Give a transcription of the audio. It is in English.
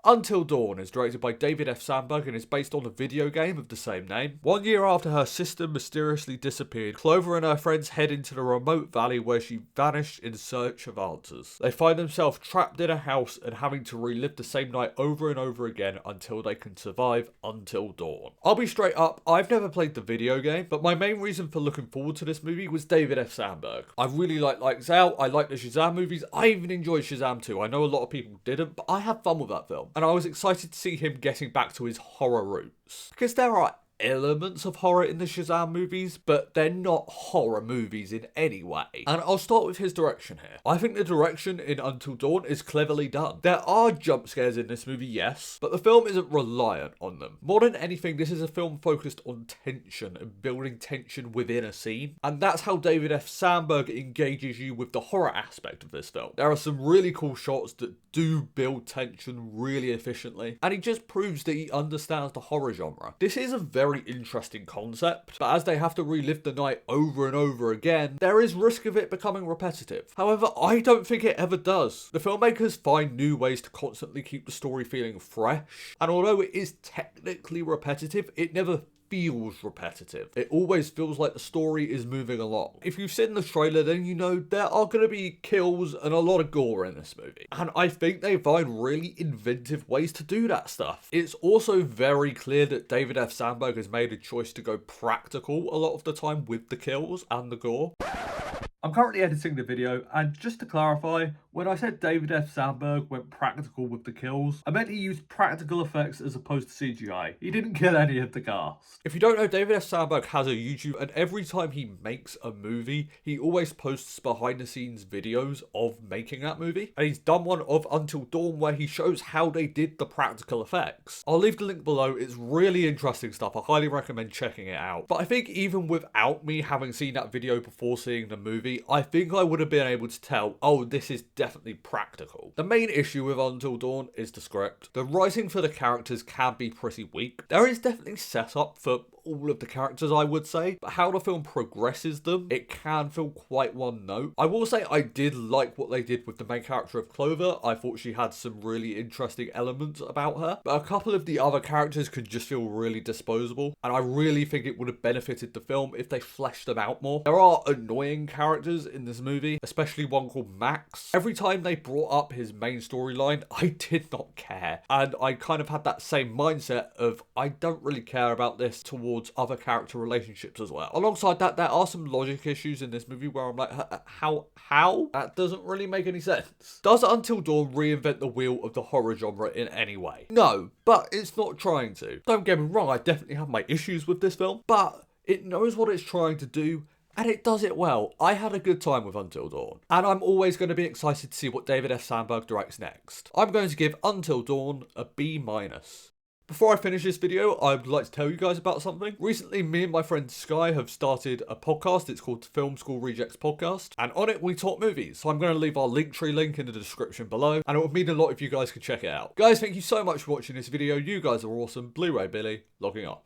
Until Dawn is directed by David F. Sandberg and is based on a video game of the same name. 1 year after her sister mysteriously disappeared, Clover and her friends head into the remote valley where she vanished in search of answers. They find themselves trapped in a house and having to relive the same night over and over again until they can survive Until Dawn. I'll be straight up, I've never played the video game, but my main reason for looking forward to this movie was David F. Sandberg. I really like Lights Out, I like the Shazam movies, I even enjoyed Shazam 2. I know a lot of people didn't, but I had fun with that film. And I was excited to see him getting back to his horror roots. Because there are elements of horror in the Shazam movies, but they're not horror movies in any way. And I'll start with his direction here. I think the direction in Until Dawn is cleverly done. There are jump scares in this movie, yes, but the film isn't reliant on them. More than anything, this is a film focused on tension and building tension within a scene, and that's how David F. Sandberg engages you with the horror aspect of this film. There are some really cool shots that do build tension really efficiently, and he just proves that he understands the horror genre. This is a very interesting concept, but as they have to relive the night over and over again, there is risk of it becoming repetitive. However, I don't think it ever does. The filmmakers find new ways to constantly keep the story feeling fresh, and although it is technically repetitive, it never feels repetitive. It always feels like the story is moving along. If you've seen the trailer, then you know there are going to be kills and a lot of gore in this movie. And I think they find really inventive ways to do that stuff. It's also very clear that David F. Sandberg has made a choice to go practical a lot of the time with the kills and the gore. I'm currently editing the video, and just to clarify, when I said David F. Sandberg went practical with the kills, I meant he used practical effects as opposed to CGI. He didn't kill any of the cast. If you don't know, David F. Sandberg has a YouTube, and every time he makes a movie, he always posts behind the scenes videos of making that movie. And he's done one of Until Dawn where he shows how they did the practical effects. I'll leave the link below, it's really interesting stuff, I highly recommend checking it out. But I think even without me having seen that video before seeing the movie, I think I would have been able to tell, oh, this is definitely practical. The main issue with Until Dawn is the script. The writing for the characters can be pretty weak. There is definitely setup for all of the characters, I would say, but how the film progresses them, it can feel quite one note. I will say I did like what they did with the main character of Clover. I thought she had some really interesting elements about her, but a couple of the other characters could just feel really disposable, and I really think it would have benefited the film if they fleshed them out more. There are annoying characters in this movie, especially one called Max. Every time they brought up his main storyline, I did not care, and I kind of had that same mindset of I don't really care about this towards other character relationships as well. Alongside that, there are some logic issues in this movie where I'm like, how? That doesn't really make any sense. Does Until Dawn reinvent the wheel of the horror genre in any way? No, but it's not trying to. Don't get me wrong, I definitely have my issues with this film, but it knows what it's trying to do, and it does it well. I had a good time with Until Dawn, and I'm always going to be excited to see what David F. Sandberg directs next. I'm going to give Until Dawn a B-. Before I finish this video, I'd like to tell you guys about something. Recently, me and my friend Sky have started a podcast. It's called Film School Rejects Podcast, and on it we talk movies. So I'm going to leave our Linktree link in the description below, and it would mean a lot if you guys could check it out. Guys, thank you so much for watching this video. You guys are awesome. Blu-ray Billy, logging off.